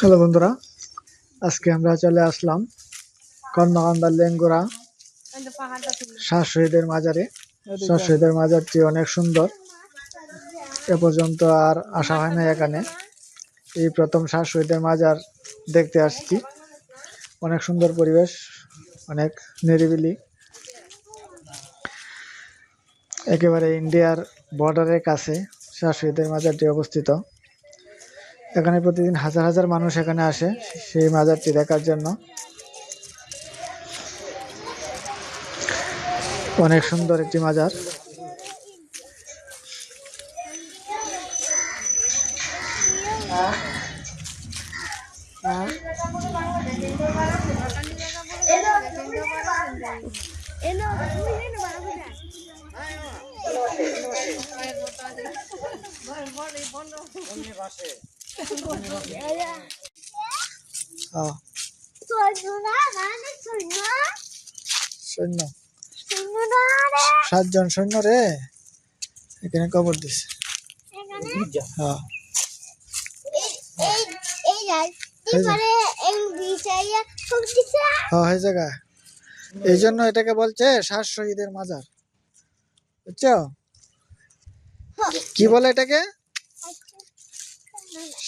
Hello বন্ধুরা, আজকে আমরা চলে আসলাম কর্মকান্ডার লেঙ্গুরা শাহ শহীদের মাজারে। শাহ শহীদের মাজারটি অনেক সুন্দর, এ পর্যন্ত আর আসা হয় না এখানে। এই প্রথম শাহ শহীদের মাজার দেখতে আসছি। অনেক সুন্দর পরিবেশ, অনেক নিরিবিলি, একেবারে ইন্ডিয়ার বর্ডারের কাছে শাহ শহীদের মাজারটি অবস্থিত। এখানে প্রতিদিন হাজার হাজার মানুষ এখানে আসে সেই মাজারটি দেখার জন্য। অনেক সুন্দর একটি মাজার। সৈন্য 7 জন সৈন্য রে এখানে কবর দিছে। এই জায়গা, এই জন্য এটাকে বলছে শাহ শহীদের মাজার, বুঝছো? কি বলে এটাকে?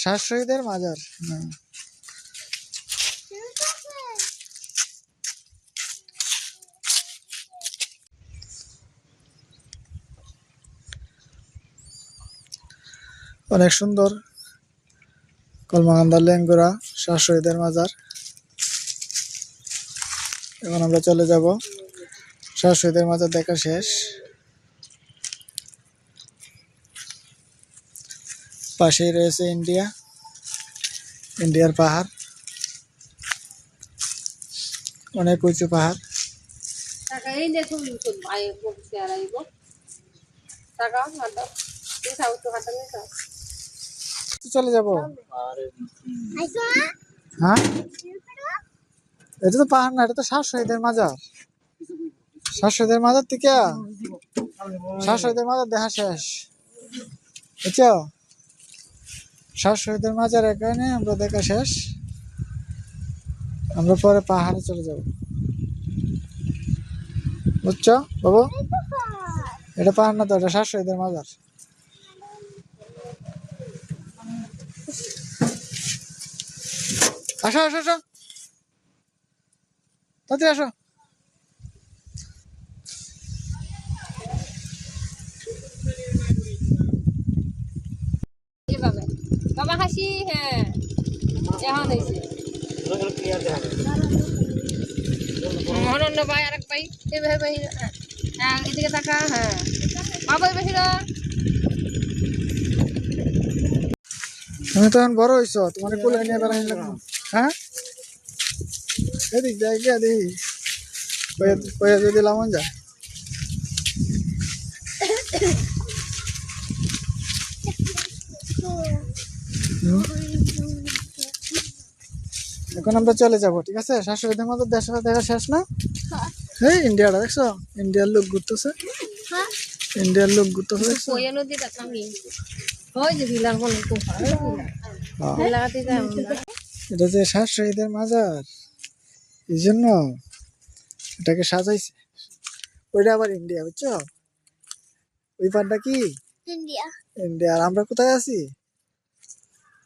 শাহ শহীদের মাজার। অনেক সুন্দর কলমাকান্দা লেঙ্গুরা শাহ শহীদের মাজার। এখন আমরা চলে যাব, শাহ শহীদের মাজার দেখা শেষ। পাশেই রয়েছে ইন্ডিয়ার পাহাড়, অনেক উঁচু পাহাড়। চলে যাব। হ্যাঁ, এটা তো পাহাড় না, এটা তো শাহ শহীদের মাজার। শাহ শহীদের মাজার থেকে শাহ শহীদের মাজার দেখা শেষ, বুঝছো? শাহ শহীদের মাজার এখানে আমরা দেখা শেষ। আমরা পরে পাহাড়ে চলে যাব, বুঝছো বাবু? এটা পাহাড় না তো, এটা শাহ শহীদের মাজার। আসো আসো আসো, তাড়াতাড়ি আসো। বাবা হাসি, হ্যাঁ এখন হয়েছে অনন্য ভাই, আরেক ভাই হ্যাঁ, এদিকে থাকা, হ্যাঁ বাবাই বাহির। তুমি তো এখন বড় হয়েছো, তোমার কোলে নিয়ে বেড়াই লাগবে। হ্যাঁ, এদিক যাই গিয়া দেখি কয়ে যদি লামন যায়। এখন আমরা চলে যাব, ঠিক আছে? শাহ শহীদের মাজার দেখা শেষ না? এই ইন্ডিয়াটা দেখছো, ইন্ডিয়ার লোক ঘুরতেছে, ইন্ডিয়ার লোক ঘুরতেছে দেখছো? এটা যে শাহ শহীদের মাজার, এই জন্য এটাকে সাজাইছে। ওইটা আবার ইন্ডিয়া, বুঝছো? ওই পারটা কি ইন্ডিয়া। আর আমরা কোথায় আছি?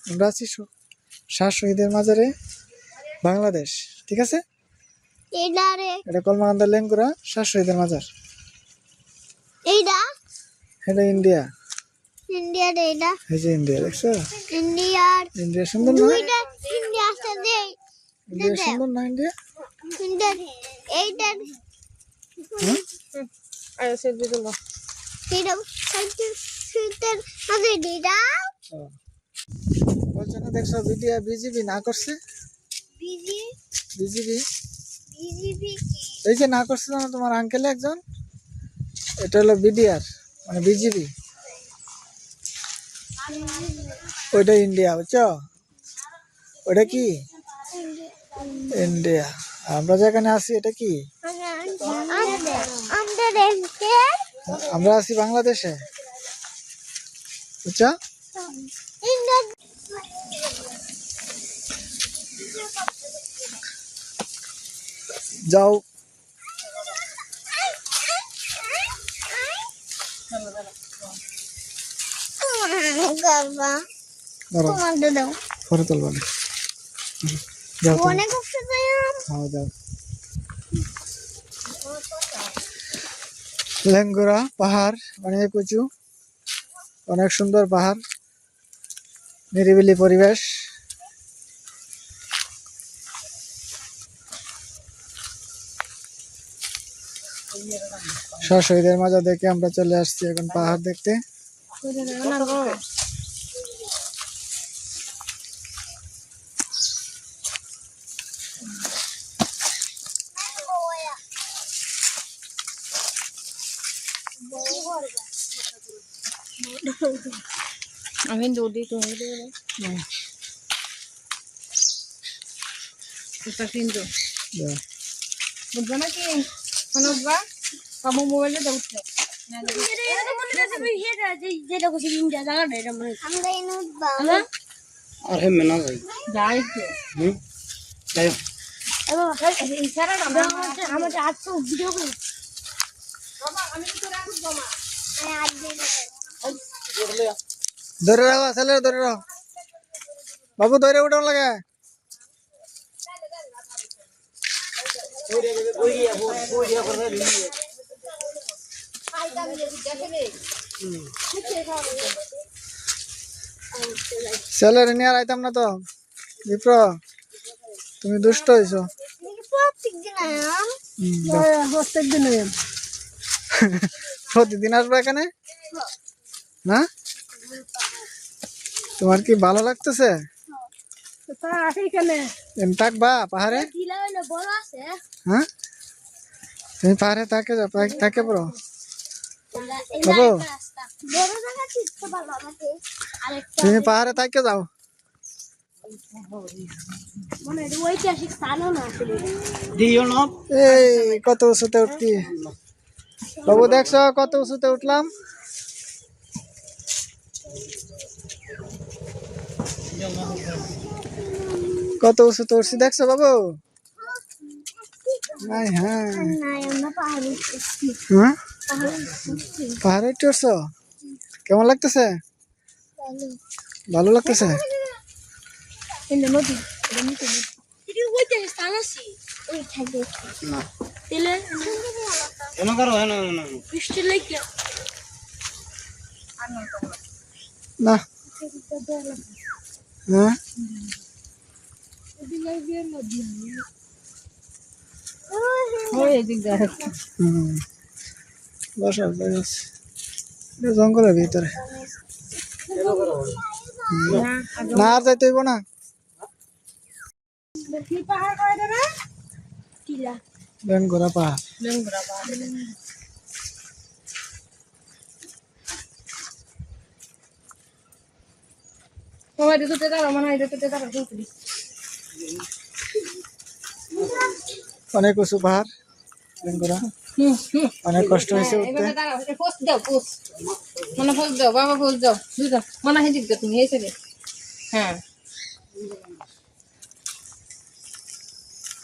আমরা আছি শাহ শহীদের মাজারে, বাংলাদেশ, ঠিক আছে? এটা কলমাকান্দা লেঙ্গুরা শাহ শহীদের মাজার। এটা ইন্ডিয়া। এই যে ইন্ডিয়া, দেখছো? ইন্ডিয়া সুন্দর না? ইন্ডিয়া সুন্দর না? ইন্ডিয়া বলছে না, দেখছো? বিজিবি না করছে, বিজিবি এই যে না করছে না তোমার আঙ্কেল একজন, এটা হলো বিডিআর, মানে বিজিবি। ওইটা ইন্ডিয়া, বুঝছো? ওইটা কি ইন্ডিয়া। আমরা যেখানে আছি এটা কি? আমরা আছি বাংলাদেশে, বুঝছো? যাও। দাঁড়াও, পরে তুলবা না। যাও তুমি। হ্যাঁ যাও। লেঙ্গুরা পাহাড়, অনেক উঁচু, অনেক সুন্দর পাহাড়, নিরিবিলি পরিবেশ। শাহ শহীদের মাজার দেখে আমরা চলে আসছি এখন পাহাড় দেখতে। আমি দৌড়ি তুমি কিন্তু যাও। বুঝবো নাকি কোনো উঠবা কামু মোবাইলে তো উঠলে আর হে মেনা ভাই যাই যাই ধরে রাখো, ছেলে ধরে রাখো। বাবু ধরে উঠান লাগে। ছেলের নিয়ে আর আইতাম না তো। বিপ্র, তুমি দুষ্ট হয়েছো। প্রতিদিন আসবে এখানে না? তোমার কি ভালো লাগতেছে? থাকবা পাহাড়ে? হ্যাঁ, তুমি পাহাড়ে থাকে যাও, থাকে পড়ো বাবু। তুমি পাহাড়ে থাকে যাও। দিও না এই কত উঁচুতে উঠতি বাবু, দেখছো কত উঁচুতে উঠলাম। কত উঁচুতে উঠছি দেখছো বাবু? হ্যাঁ হ্যাঁ, পাহাড়ে উঠতে উঠছো, কেমন লাগতেছে? ভালো লাগতেছে? এনো করো এনো না হ্যাঁ, বসো জঙ্গলের ভিতরে। না আর যাইতে হইব না। বেঙ্গরা পাহাড়। অনেক উঁচু পাহাড় বেঙ্গরা, অনেক কষ্ট হয়েছে উঠতে। বাবা পোজ দাও মনে হয় দিক তুমি এই ছেলে। হ্যাঁ,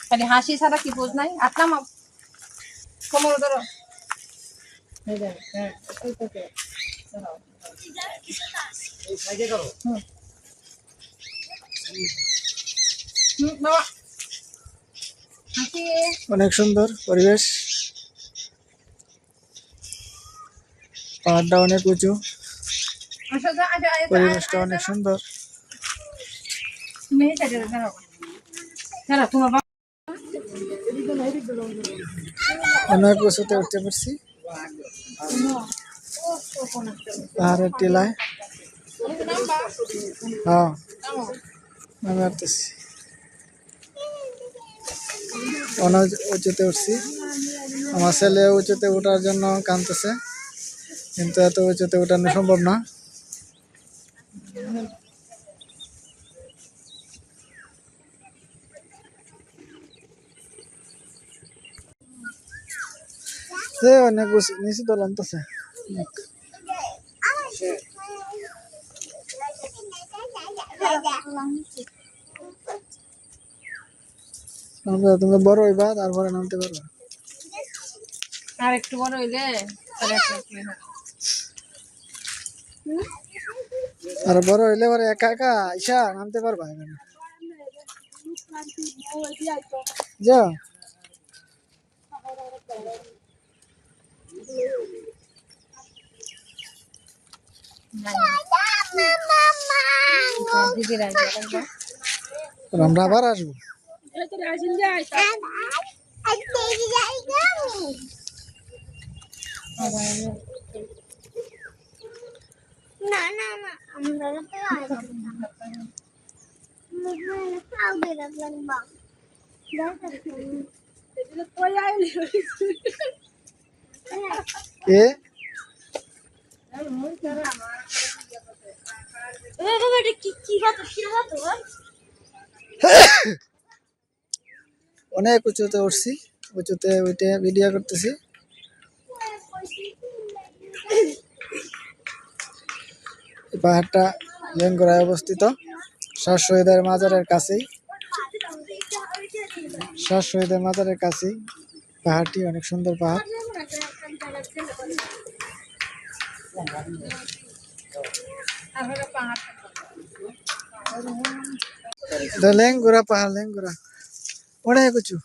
খালি হাসি ছাড়া কি পোজ নাই? আসলাম কোমর ধরো। হ্যাঁ বাবা হাসি। অনেক সুন্দর পরিবেশ, পাহাড়টা অনেক উঁচু, পরিবেশটা অনেক সুন্দর। তুমি এই সাইডে দাঁড়াও, দাঁড়াও তোমার বাবা অনেক উঁচুতে উঠতে পারছি পাহাড়ের টিলায়। হ্যাঁ, আমি আসতেছি। অনেক উঁচুতে উঠছি, আমার ছেলে উঁচুতে ওঠার জন্য কাঁদতেছে, কিন্তু এত উঁচুতে ওঠানো সম্ভব না। অনেক নিচে তো নামতেছে। তুমি বড় হইবা তারপরে নামতে পারবা। আর একটু বড় হইলে তাহলে আর বড় হইলে পরে একা একা আইসা নামতে পারবা এখানে। যা দিদির আসবে আমরা আবার আসবো। না না না আমরা তো আসবো আগে রাখলাম বা এ অনেক উঁচুতে উঠছি, উঁচুতে উঠে ভিডিও করতেছি। এই পাহাড়টা লেঙ্গুরায় অবস্থিত, শাহ শহীদের মাজারের কাছেই। শাহ শহীদের মাজারের কাছেই পাহাড়টি, অনেক সুন্দর পাহাড়। এটা লেঙ্গুরা পাহাড়, লেঙ্গুরা অনেক উঁচু।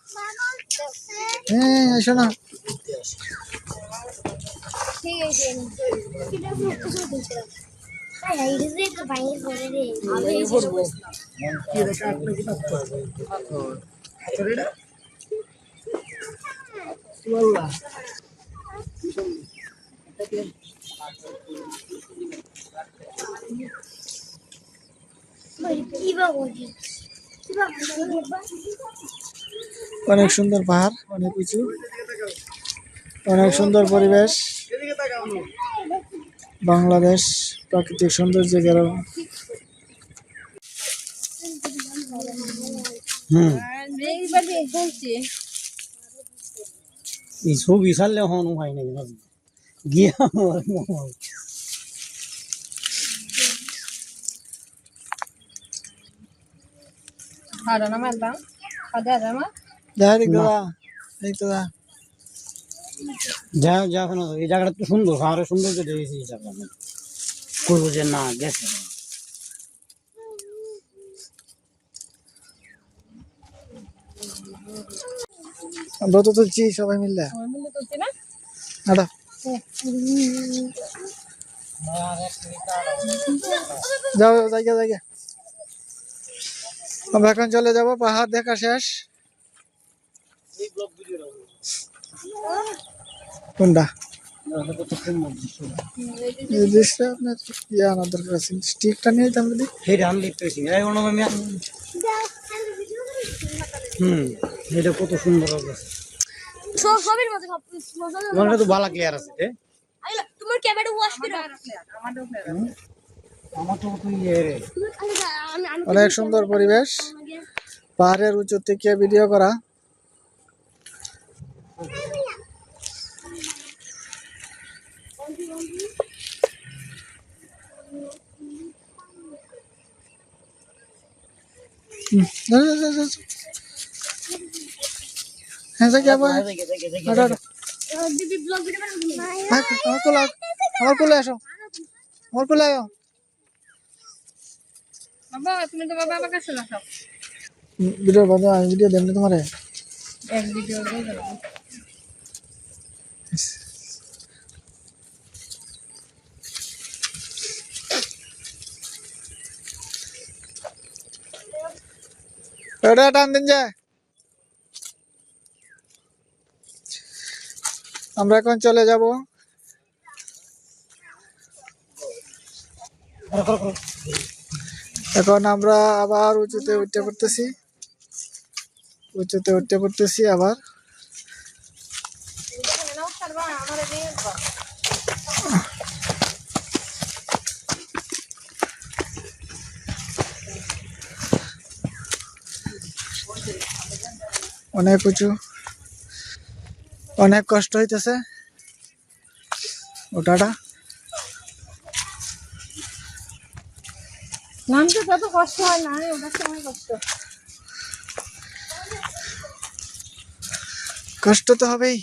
হ্যাঁ এসো না। অনেক সুন্দর পাহাড়, অনেক উঁচু, অনেক সুন্দর পরিবেশ। বাংলাদেশ প্রাকৃতিক সৌন্দর্য গেরো। এই ছবি ছাড়লে হনু হয় নাই গিয়া খাওয়া না মারলাম খাওয়া দাওয়া যাই দেখ দাদা, এই তো দা। যা যা কেন এই জায়গাটা তো সুন্দর, আরো সুন্দর করে দেখেছি এই জায়গা করবো যে না গেছে। আমরা তো তুলছি সবাই মিললে। আটা যাও জায়গা জায়গা। আমরা এখন চলে যাব, পাহাড় দেখা শেষ। কোনটা এই দৃশ্যটা আপনার ইয়ে আনার দরকার আছে, স্টিকটা নিয়ে যেতাম যদি। সেটা আমি দেখতেছি এটা কত সুন্দর অবস্থা। তোমার তো ভালো ক্লিয়ার আছে তোমার ক্যামেরা ওয়াশ করো। আমার তো কত ইয়ে রে। অনেক সুন্দর পরিবেশ, পাহাড়ের উঁচু থেকে ভিডিও করা। হ্যাঁ যাই যাবো। দিদি ব্লগ ভিডিও বানাবো। আমার কোলে আসো, আমার কোলে আয়। বাবা তুমি তো বাবা আমার কাছে আসো ভিডিও বাবা, আমি ভিডিও দেব না তোমারে। এক ভিডিও দিয়ে দাও ওটা টান দিন যায়। আমরা এখন চলে যাব। এখন আমরা আবার উঁচুতে উঠতে পড়তেছি, উঁচুতে উঠতে পড়তেছি আবার। অনেক উঁচু, অনেক কষ্ট হইতেছে ওটাটা। নামতে তত কষ্ট হয় না, ওটা সময় কষ্ট। কষ্ট তো হবেই।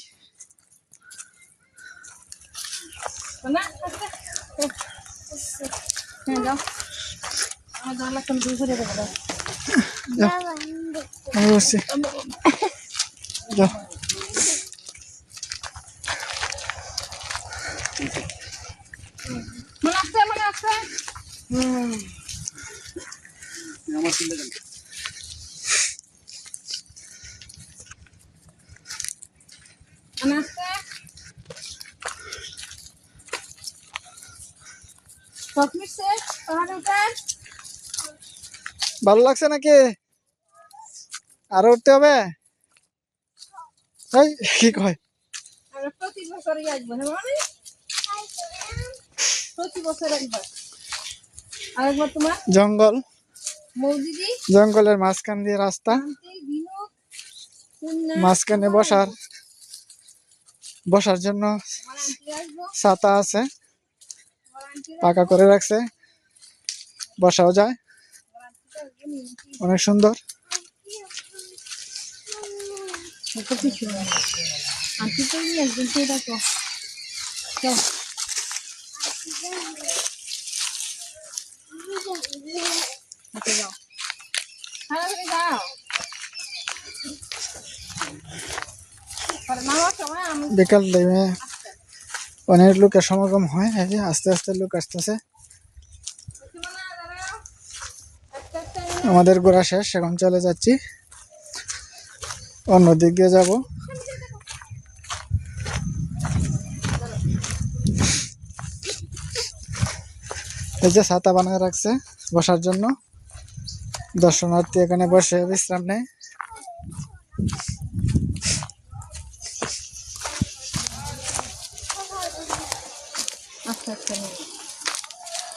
না হ্যাঁ যাও আমার জানলা কোন দূর করে দেবো বাবা আমি দেখবো। আমি বসছি, যাও। মনে আসছে আমার চিন্তা কেন? মনে আসছে মিটছে তাহলে উঠান ভালো লাগছে নাকি? আরো উঠতে হবে? এই, কি কয়? আমরা প্রতি বছরই আসবো হ্যাঁ মানে প্রতি বছর একবার আরেকবার তোমার জঙ্গল, মৌদিদি জঙ্গলের মাঝখান দিয়ে রাস্তা, বিনোদ মাঝখানে বসার জন্য আমার আন্টি আসবো ছাতা আছে, আমার আন্টি পাকা করে রাখছে, বসাও যায়, অনেক সুন্দর। আন্টি তো একজন কে দেখো চল হাতে যাও তাড়াতাড়ি যাও মামার সময় আমি বিকাল টাইমে অনেক লোকের সমাগম হয়, এই যে আস্তে আস্তে লোক আসতেছে। আমাদের ঘোরা শেষ, এখন চলে যাচ্ছি, অন্য দিক দিয়ে যাব। এই যে ছাতা বানায় রাখছে বসার জন্য, দর্শনার্থী এখানে বসে বিশ্রাম নেয়। আচ্ছা আচ্ছা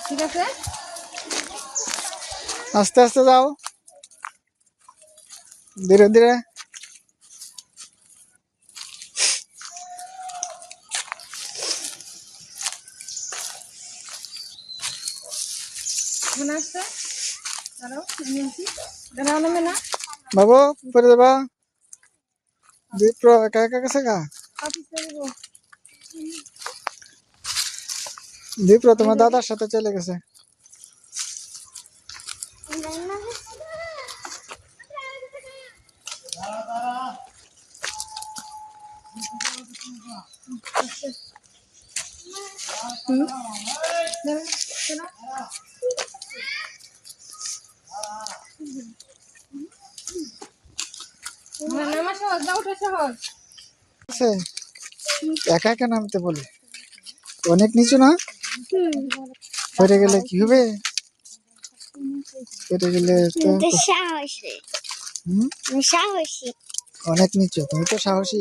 ঠিক আছে আস্তে আস্তে যাও, ধীরে ধীরে। মনে আসছে দাঁড়াও দাঁড়াও নামে না বাবু পরে যাবা, দীপ্র একা একা গেছে গা। অফিসে যাবো দীপ্র তোমার দাদার সাথে চলে গেছে। নামা সহজ না ওঠা সহজ আছে, একা একা নামতে বলে, অনেক নিচু না, পড়ে গেলে কি হবে? পড়ে গেলে তো সাহসী হুম, সাহসী অনেক নিচু, তুমি তো সাহসী।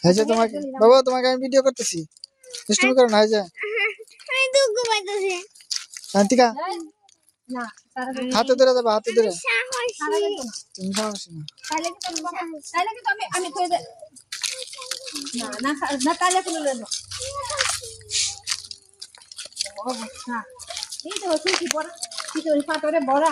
হ্যাঁ যে তোমাকে বাবা, তোমাকে আমি ভিডিও করতেছি, দুষ্টুমি করো না। এই যে আমি দুঃখ পাইতেছি শান্তিকা, না তাড়াতাড়ি হাতে ধরে যাবে, হাতে ধরে। সাহসী তুমি সাহসী না, তাহলে কিন্তু আমি কই দে না না না তাহলে কোনো লেনো অবস্থা এই তো হচ্ছে কি বড় কি তো পাতরে বড়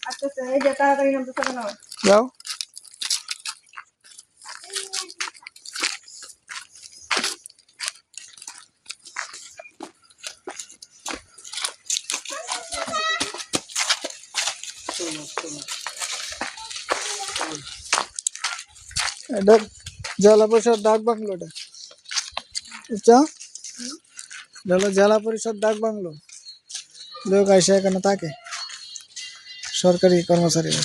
আচ্ছা আচ্ছা এই যে তাড়াতাড়ি নামতে হবে না যাও। এটা জেলা পরিষদ ডাক বাংলো, এটা বুঝছো? এটা হলো জেলা পরিষদ ডাক বাংলো, লোক আইসা এখানে থাকে, সরকারি কর্মচারীরা।